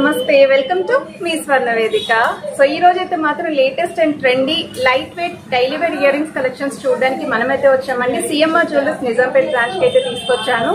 నమస్తే welcome to me స్వర్ణ వేదిక. So ఈ రోజు అయితే మాత్రం latest and trendy light weight daily wear earrings collections చూడడానికి మనమైతే వచ్చామండి. సిఎంఆర్ జ్యువెలర్స్ నిజాంపేట్ బ్రాంచ్ కి అయితే తీసుకొచ్చాను.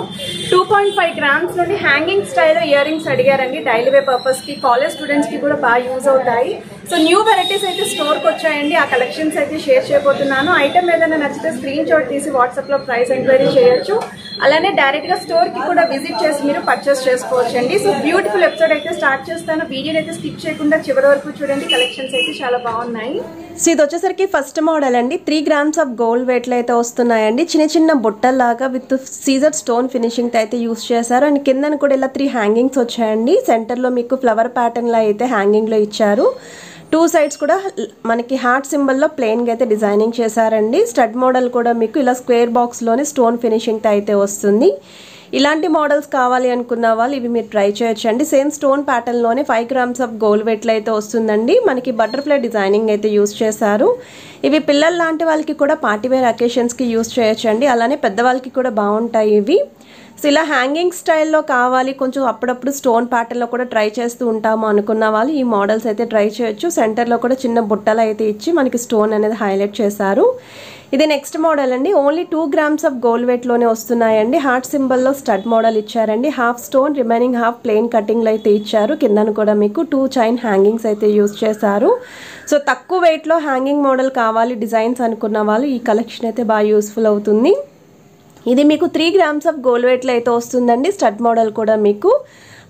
2.5 grams నుండి హ్యాంగింగ్ స్టైల్ ఇయర్ రింగ్స్ అడిగారండి. డైలీ వేర్ పర్పస్ కి, కాలేజ్ స్టూడెంట్స్ కి కూడా బాగా యూజ్ అవుతాయి. సో న్యూ వెరైటీస్ అయితే స్టోర్ కి వచ్చాయండి. ఆ కలెక్షన్స్ అయితే షేర్ చేయబోతున్నాను. ఐటమ్ ఏదైనా నచ్చితే స్క్రీన్ షాట్ తీసి వాట్సాప్ లో ప్రైస్ ఎంక్వైరీ చేయొచ్చు. అలానే డైరెక్ట్ గా స్టోర్ కి కూడా విజిట్ చేసి మీరు పర్చేస్ చేసుకోవచ్చండి. సో బ్యూటిఫుల్ ఎపిసోడ్ అయితే స్టార్ట్ చేస్తాను. వీడియోని అయితే స్కిప్ చేయకుండా చివరి వరకు చూడండి. కలెక్షన్స్ అయితే చాలా బాగున్నాయి. సో ఇది వచ్చేసరికి ఫస్ట్ మోడల్ అండి. 3 grams ఆఫ్ గోల్డ్ వెయిట్ లో అయితే వస్తున్నాయండి. చిన్న చిన్న బుట్టల్లాగా విత్ సీజర్ స్టోన్ ఫినిషింగ్ తో అయితే యూస్ చేశారు. అండ్ కింద కూడా ఇలా 3 హ్యాంగింగ్స్ వచ్చాయండి. సెంటర్ లో మీకు ఫ్లవర్ ప్యాటర్న్ లో అయితే హ్యాంగింగ్ లో ఇచ్చారు. 2 sides కూడా మనకి హార్ట్ సింబల్ లో ప్లెయిన్ గా అయితే డిజైనింగ్ చేశారండి. స్టడ్ మోడల్ కూడా మీకు ఇలా స్క్వేర్ బాక్స్ లోనే స్టోన్ ఫినిషింగ్ తో అయితే వస్తుంది. ఇలాంటి మోడల్స్ కావాలి అనుకున్న వాళ్ళు ఇవి మీరు ట్రై చేయొచ్చండి. సేమ్ స్టోన్ ప్యాటర్న్ లోనే 5 grams ఆఫ్ గోల్డ్ వెయిట్ లో అయితే వస్తుందండి. మనకి బటర్ఫ్లై డిజైనింగ్ అయితే యూస్ చేశారు. ఇవి పిల్లల లాంటి వాళ్ళకి కూడా పార్టీ వేర్ అకేషన్స్ కి యూస్ చేయొచ్చండి. అలానే పెద్దవాళ్ళకి కూడా బాగుంటాయి ఇవి. సో ఇలా హ్యాంగింగ్ స్టైల్లో కావాలి, కొంచెం అప్పుడప్పుడు స్టోన్ ప్యాటర్న్లో కూడా ట్రై చేస్తూ ఉంటాము అనుకున్న వాళ్ళు ఈ మోడల్స్ అయితే ట్రై చేయొచ్చు. సెంటర్లో కూడా చిన్న బుట్టలు అయితే ఇచ్చి మనకి స్టోన్ అనేది హైలైట్ చేశారు. ఇది నెక్స్ట్ మోడల్ అండి. ఓన్లీ 2 grams ఆఫ్ గోల్డ్ వెయిట్లోనే వస్తున్నాయండి. హార్ట్ సింబల్లో స్టడ్ మోడల్ ఇచ్చారండి. Half stone, remaining half plain కటింగ్లో అయితే ఇచ్చారు. కిందను కూడా మీకు 2 చైన్ హ్యాంగింగ్స్ అయితే యూజ్ చేశారు. సో తక్కువ వెయిట్లో హ్యాంగింగ్ మోడల్ కావాలి డిజైన్స్ అనుకున్న వాళ్ళు ఈ కలెక్షన్ అయితే బాగా యూస్ఫుల్ అవుతుంది. ఇది మీకు 3 grams ఆఫ్ గోల్డ్ వెయిట్లో అయితే వస్తుందండి. స్టడ్ మోడల్ కూడా మీకు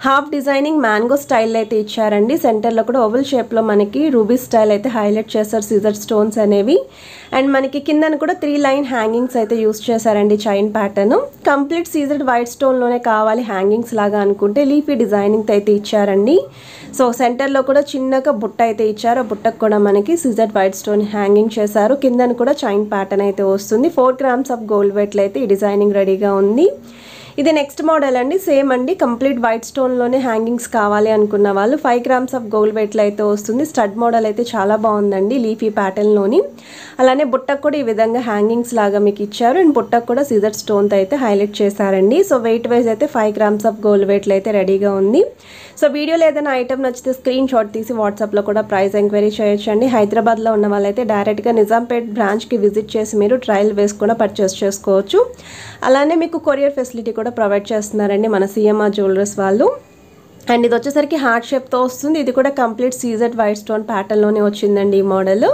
హాఫ్ డిజైనింగ్ మ్యాంగో స్టైల్ అయితే ఇచ్చారండి. సెంటర్లో కూడా ఓవల్ షేప్లో మనకి రూబీ స్టైల్ అయితే హైలైట్ చేశారు సీజర్ స్టోన్స్ అనేవి. అండ్ మనకి కిందన కూడా 3 line హ్యాంగింగ్స్ అయితే యూస్ చేశారండి. చైన్ ప్యాటర్న్ కంప్లీట్ సీజర్డ్ వైట్ స్టోన్లోనే కావాలి హ్యాంగింగ్స్ లాగా అనుకుంటే లీఫీ డిజైనింగ్ అయితే ఇచ్చారండి. సో సెంటర్లో కూడా చిన్నగా బుట్ట అయితే ఇచ్చారు. ఆ బుట్టకు కూడా మనకి సీజర్డ్ వైట్ స్టోన్ హ్యాంగింగ్ చేశారు. కిందన కూడా చైన్ ప్యాటర్న్ అయితే వస్తుంది. 4 grams ఆఫ్ గోల్డ్ వెయిట్లో అయితే ఈ డిజైనింగ్ రెడీగా ఉంది. ఇది నెక్స్ట్ మోడల్ అండి. సేమ్ అండి, కంప్లీట్ వైట్ స్టోన్లోనే హ్యాంగింగ్స్ కావాలి అనుకున్న వాళ్ళు 5 grams ఆఫ్ గోల్డ్ వెయిట్లో అయితే వస్తుంది. స్టడ్ మోడల్ అయితే చాలా బాగుందండి లీఫీ ప్యాటర్న్లోని. అలానే బుట్టకు కూడా ఈ విధంగా హ్యాంగింగ్స్ లాగా మీకు ఇచ్చారు. అండ్ బుట్టకు కూడా సీజర్ స్టోన్తో అయితే హైలైట్ చేశారండి. సో వెయిట్ వైజ్ అయితే 5 grams ఆఫ్ గోల్డ్ వెయిట్లో అయితే రెడీగా ఉంది. సో వీడియోలో ఏదైనా ఐటమ్ నచ్చితే స్క్రీన్ షాట్ తీసి వాట్సాప్లో కూడా ప్రైస్ ఎంక్వైరీ చేయొచ్చండి. హైదరాబాద్లో ఉన్న వాళ్ళైతే డైరెక్ట్గా నిజాంపేట్ బ్రాంచ్కి విజిట్ చేసి మీరు ట్రయల్ వేసుకుని పర్చేస్ చేసుకోవచ్చు. అలానే మీకు కొరియర్ ఫెసిలిటీ కూడా ప్రొవైడ్ చేస్తున్నారండి మన సిఎంఆర్ జ్యువెలర్స్ వాళ్ళు. అండ్ ఇది వచ్చేసరికి హార్ట్ షేప్తో వస్తుంది. ఇది కూడా కంప్లీట్ సీజర్డ్ వైట్ స్టోన్ ప్యాటర్న్లోనే వచ్చిందండి ఈ మోడల్.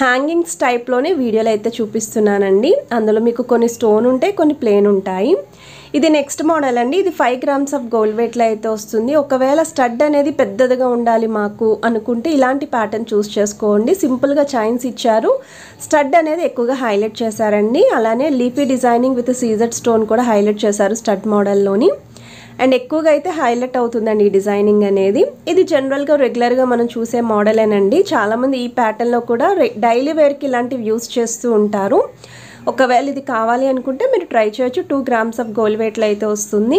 హ్యాంగింగ్స్ టైప్లోనే వీడియోలో అయితే చూపిస్తున్నానండి. అందులో మీకు కొన్ని స్టోన్ ఉంటాయి, కొన్ని ప్లెయిన్ ఉంటాయి. ఇది నెక్స్ట్ మోడల్ అండి. ఇది 5 grams ఆఫ్ గోల్డ్ వెయిట్లో అయితే వస్తుంది. ఒకవేళ స్టడ్ అనేది పెద్దదిగా ఉండాలి మాకు అనుకుంటే ఇలాంటి ప్యాటర్న్ చూస్ చేసుకోండి. సింపుల్గా చైన్స్ ఇచ్చారు, స్టడ్ అనేది ఎక్కువగా హైలైట్ చేశారండి. అలానే లీఫీ డిజైనింగ్ విత్ సీజర్డ్ స్టోన్ కూడా హైలైట్ చేశారు స్టడ్ మోడల్లోని. అండ్ ఎక్కువగా అయితే హైలైట్ అవుతుందండి ఈ డిజైనింగ్ అనేది. ఇది జనరల్గా రెగ్యులర్గా మనం చూసే మోడలేనండి. చాలామంది ఈ ప్యాటర్న్లో కూడా డైలీ వేర్కి ఇలాంటివి యూస్ చేస్తూ ఉంటారు. ఒకవేళ ఇది కావాలి అనుకుంటే మీరు ట్రై చేయొచ్చు. 2 grams ఆఫ్ గోల్డ్ వెయిట్లో అయితే వస్తుంది.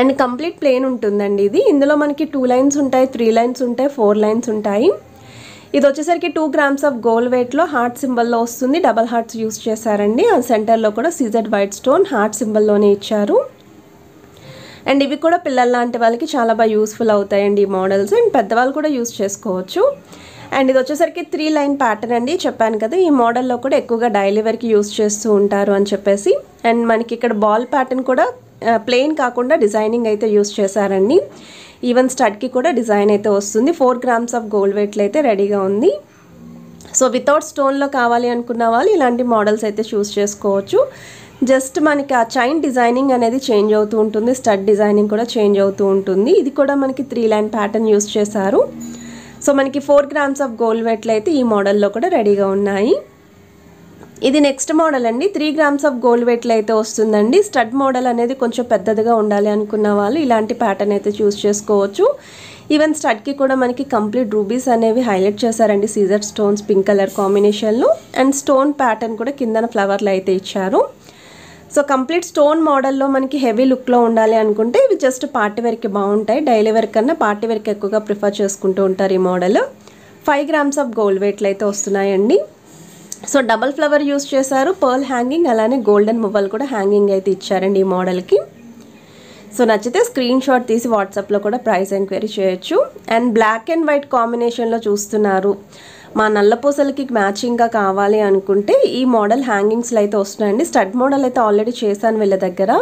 అండ్ కంప్లీట్ ప్లెయిన్ ఉంటుందండి ఇది. ఇందులో మనకి 2 lines ఉంటాయి, 3 lines ఉంటాయి, 4 lines ఉంటాయి. ఇది వచ్చేసరికి 2 grams ఆఫ్ గోల్డ్ వెయిట్లో హార్ట్ సింబల్లో వస్తుంది. డబల్ హార్ట్స్ యూస్ చేశారండి. ఆ సెంటర్లో కూడా సీజర్డ్ వైట్ స్టోన్ హార్ట్ సింబల్లోనే ఇచ్చారు. అండ్ ఇవి కూడా పిల్లల లాంటి వాళ్ళకి చాలా బాగా యూస్ఫుల్ అవుతాయండి ఈ మోడల్స్. అండ్ పెద్దవాళ్ళు కూడా యూస్ చేసుకోవచ్చు. అండ్ ఇది వచ్చేసరికి 3 line ప్యాటర్న్ అండి. చెప్పాను కదా ఈ మోడల్లో కూడా ఎక్కువగా డైలీ వేర్కి యూస్ చేస్తూ ఉంటారు అని చెప్పేసి. అండ్ మనకి ఇక్కడ బాల్ ప్యాటర్న్ కూడా ప్లెయిన్ కాకుండా డిజైనింగ్ అయితే యూస్ చేశారండి. ఈవెన్ స్టడ్కి కూడా డిజైన్ అయితే వస్తుంది. 4 grams ఆఫ్ గోల్డ్ వెయిట్లో అయితే రెడీగా ఉంది. సో వితౌట్ స్టోన్లో కావాలి అనుకున్న వాళ్ళు ఇలాంటి మోడల్స్ అయితే చూస్ చేసుకోవచ్చు. జస్ట్ మనకి ఆ చైన్ డిజైనింగ్ అనేది చేంజ్ అవుతూ ఉంటుంది, స్టడ్ డిజైనింగ్ కూడా చేంజ్ అవుతూ ఉంటుంది. ఇది కూడా మనకి 3 line ప్యాటర్న్ యూస్ చేశారు. సో మనకి 4 grams ఆఫ్ గోల్డ్ వెయిట్లో అయితే ఈ మోడల్లో కూడా రెడీగా ఉన్నాయి. ఇది నెక్స్ట్ మోడల్ అండి. 3 grams ఆఫ్ గోల్డ్ వెయిట్లో అయితే వస్తుందండి. స్టడ్ మోడల్ అనేది కొంచెం పెద్దదిగా ఉండాలి అనుకున్న వాళ్ళు ఇలాంటి ప్యాటర్న్ అయితే చూస్ చేసుకోవచ్చు. ఈవెన్ స్టడ్కి కూడా మనకి కంప్లీట్ రూబీస్ అనేవి హైలైట్ చేశారండి సీజర్ స్టోన్స్ పింక్ కలర్ కాంబినేషన్లో. అండ్ స్టోన్ ప్యాటర్న్ కూడా కిందన ఫ్లవర్లు అయితే ఇచ్చారు. సో కంప్లీట్ స్టోన్ మోడల్లో మనకి హెవీ లుక్లో ఉండాలి అనుకుంటే ఇవి జస్ట్ పార్టీ వేర్కి బాగుంటాయి. డైలీ వేర్ కన్నా పార్టీ వేర్కి ఎక్కువగా ప్రిఫర్ చేసుకుంటూ ఉంటారు ఈ మోడల్. 5 grams ఆఫ్ గోల్డ్ వెయిట్లో అయితే వస్తున్నాయండి. సో డబల్ ఫ్లవర్ యూస్ చేశారు, పర్ల్ హ్యాంగింగ్, అలానే గోల్డెన్ మువ్వలు కూడా హ్యాంగింగ్ అయితే ఇచ్చారండి ఈ మోడల్కి. సో నచ్చితే స్క్రీన్ షాట్ తీసి వాట్సాప్లో కూడా ప్రైస్ ఎంక్వైరీ చేయొచ్చు. అండ్ బ్లాక్ అండ్ వైట్ కాంబినేషన్లో చూస్తున్నారు, మా నల్లపూసలకి మ్యాచింగ్గా కావాలి అనుకుంటే ఈ మోడల్ హ్యాంగింగ్స్లో అయితే వస్తున్నాయండి. స్టడ్ మోడల్ అయితే ఆల్రెడీ చేశాను వీళ్ళ దగ్గర.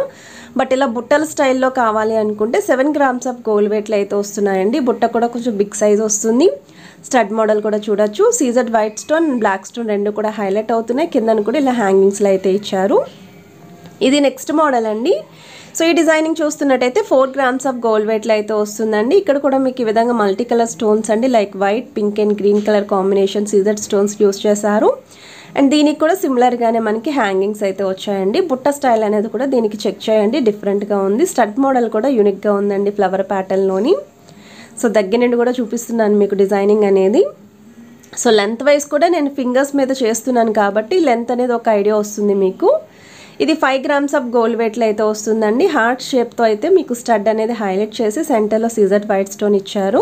బట్ ఇలా బుట్టల స్టైల్లో కావాలి అనుకుంటే 7 grams ఆఫ్ గోల్డ్ వెయిట్లో అయితే వస్తున్నాయండి. బుట్ట కూడా కొంచెం బిగ్ సైజ్ వస్తుంది. స్టడ్ మోడల్ కూడా చూడొచ్చు. CZ white stone and black stone రెండు కూడా హైలైట్ అవుతున్నాయి. కిందను కూడా ఇలా హ్యాంగింగ్స్లో అయితే ఇచ్చారు. ఇది నెక్స్ట్ మోడల్ అండి. సో ఈ డిజైనింగ్ చూస్తున్నట్టయితే 4 grams ఆఫ్ గోల్డ్ వెయిట్లో అయితే వస్తుందండి. ఇక్కడ కూడా మీకు ఈ విధంగా మల్టీ కలర్ స్టోన్స్ అండి, like white, pink and green colour combination CZ stones use చేశారు. అండ్ దీనికి కూడా సిమిలర్గానే మనకి హ్యాంగింగ్స్ అయితే వచ్చాయండి. బుట్ట స్టైల్ అనేది కూడా దీనికి చెక్ చేయండి, డిఫరెంట్గా ఉంది. స్టడ్ మోడల్ కూడా యూనిక్గా ఉందండి ఫ్లవర్ ప్యాటర్న్లోని. సో దగ్గర నుండి కూడా చూపిస్తున్నాను మీకు డిజైనింగ్ అనేది. సో లెంత్ వైజ్ కూడా నేను ఫింగర్స్ మీద చేస్తున్నాను కాబట్టి లెంత్ అనేది ఒక ఐడియా వస్తుంది మీకు. ఇది 5 grams ఆఫ్ గోల్డ్ వెయిట్లో అయితే వస్తుందండి. హార్ట్ షేప్తో అయితే మీకు స్టడ్ అనేది హైలైట్ చేసి సెంటర్లో సీజెడ్ వైట్ స్టోన్ ఇచ్చారు.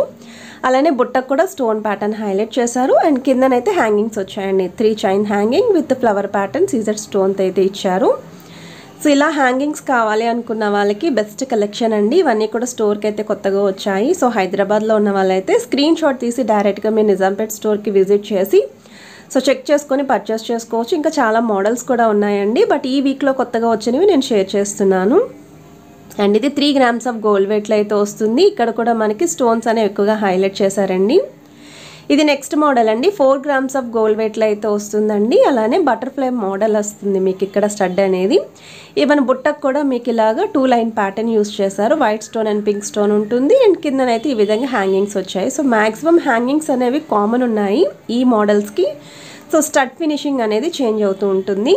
అలానే బుట్టకు కూడా స్టోన్ ప్యాటర్న్ హైలైట్ చేశారు. అండ్ కిందనైతే హ్యాంగింగ్స్ వచ్చాయండి. 3 chain hanging with flower pattern CZ స్టోన్తో అయితే ఇచ్చారు. సో ఇలా హ్యాంగింగ్స్ కావాలి అనుకున్న వాళ్ళకి బెస్ట్ కలెక్షన్ అండి. ఇవన్నీ కూడా స్టోర్కి అయితే కొత్తగా వచ్చాయి. సో హైదరాబాద్లో ఉన్న వాళ్ళైతే స్క్రీన్ షాట్ తీసి డైరెక్ట్గా మీరు నిజాంపేట్ స్టోర్కి విజిట్ చేసి సో చెక్ చేసుకొని పర్చేస్ చేసుకోవచ్చు. ఇంకా చాలా మోడల్స్ కూడా ఉన్నాయండి. బట్ ఈ వీక్లో కొత్తగా వచ్చినవి నేను షేర్ చేస్తున్నాను. అండ్ ఇది 3 grams ఆఫ్ గోల్డ్ వెయిట్లో అయితే వస్తుంది. ఇక్కడ కూడా మనకి స్టోన్స్ అనేవి ఎక్కువగా హైలైట్ చేశారండి. ఇది నెక్స్ట్ మోడల్ అండి. 4 grams ఆఫ్ గోల్డ్ వెయిట్లో అయితే వస్తుందండి. అలానే బటర్ఫ్లై మోడల్ వస్తుంది మీకు ఇక్కడ స్టడ్ అనేది. ఈవెన్ బుట్టకు కూడా మీకు ఇలాగా 2 line ప్యాటర్న్ యూస్ చేశారు. White stone and pink stone ఉంటుంది. అండ్ కిందనైతే ఈ విధంగా హ్యాంగింగ్స్ వచ్చాయి. సో మ్యాక్సిమం హ్యాంగింగ్స్ అనేవి కామన్ ఉన్నాయి ఈ మోడల్స్కి. సో స్టడ్ ఫినిషింగ్ అనేది చేంజ్ అవుతూ ఉంటుంది.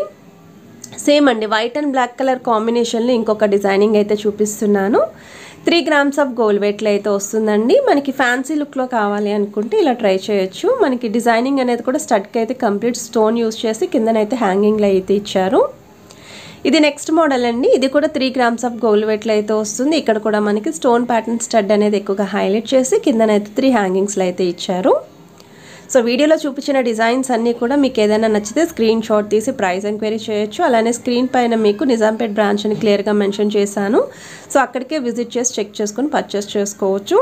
సేమ్ అండి, వైట్ అండ్ బ్లాక్ కలర్ కాంబినేషన్లో ఇంకొక డిజైనింగ్ అయితే చూపిస్తున్నాను. 3 grams ఆఫ్ గోల్డ్ వెయిట్లో అయితే వస్తుందండి. మనకి ఫ్యాన్సీ లుక్లో కావాలి అనుకుంటే ఇలా ట్రై చేయొచ్చు. మనకి డిజైనింగ్ అనేది కూడా స్టడ్కి అయితే కంప్లీట్ స్టోన్ యూస్ చేసి కిందనైతే హ్యాంగింగ్లో అయితే ఇచ్చారు. ఇది నెక్స్ట్ మోడల్ అండి. ఇది కూడా 3 grams ఆఫ్ గోల్డ్ వెయిట్లో అయితే వస్తుంది. ఇక్కడ కూడా మనకి స్టోన్ ప్యాటర్న్ స్టడ్ అనేది ఎక్కువగా హైలైట్ చేసి కిందనైతే 3 హ్యాంగింగ్స్లో అయితే ఇచ్చారు. సో వీడియోలో చూపించిన డిజైన్స్ అన్నీ కూడా మీకు ఏదైనా నచ్చితే స్క్రీన్ షాట్ తీసి ప్రైస్ ఎంక్వైరీ చేయొచ్చు. అలానే స్క్రీన్ పైన మీకు నిజాంపేట్ బ్రాంచ్ అని క్లియర్గా మెన్షన్ చేశాను. సో అక్కడికే విజిట్ చేసి చెక్ చేసుకొని పర్చేస్ చేసుకోవచ్చు.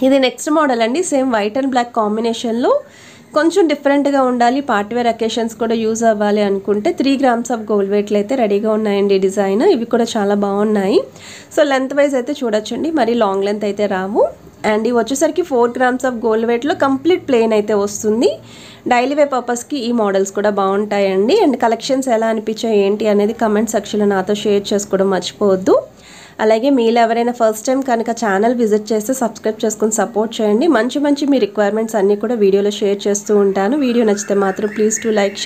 ఇది నెక్స్ట్ మోడల్ అండి. సేమ్ వైట్ అండ్ బ్లాక్ కాంబినేషన్లో కొంచెం డిఫరెంట్గా ఉండాలి, పార్టీవేర్ అకేషన్స్ కూడా యూజ్ అవ్వాలి అనుకుంటే 3 grams ఆఫ్ గోల్డ్ వెయిట్లో అయితే రెడీగా ఉన్నాయండి డిజైన్. ఇవి కూడా చాలా బాగున్నాయి. సో లెంత్ వైజ్ అయితే చూడొచ్చండి, మరీ లాంగ్ లెంత్ అయితే రావు. అండ్ ఇవి వచ్చేసరికి 4 grams ఆఫ్ గోల్డ్ వెయిట్లో కంప్లీట్ ప్లెయిన్ అయితే వస్తుంది. డైలీ వే పర్పస్కి ఈ మోడల్స్ కూడా బాగుంటాయండి. అండ్ కలెక్షన్స్ ఎలా అనిపించాయి ఏంటి అనేది కమెంట్ సెక్షన్లో నాతో షేర్ చేసుకోవడం మర్చిపోవద్దు. అలాగే మీరు ఎవరైనా ఫస్ట్ టైం కనుక ఛానల్ విజిట్ చేస్తే సబ్స్క్రైబ్ చేసుకొని సపోర్ట్ చేయండి. మంచి మీ రిక్వైర్మెంట్స్ అన్నీ కూడా వీడియోలో షేర్ చేస్తూ ఉంటాను. వీడియో నచ్చితే మాత్రం ప్లీజ్ టు లైక్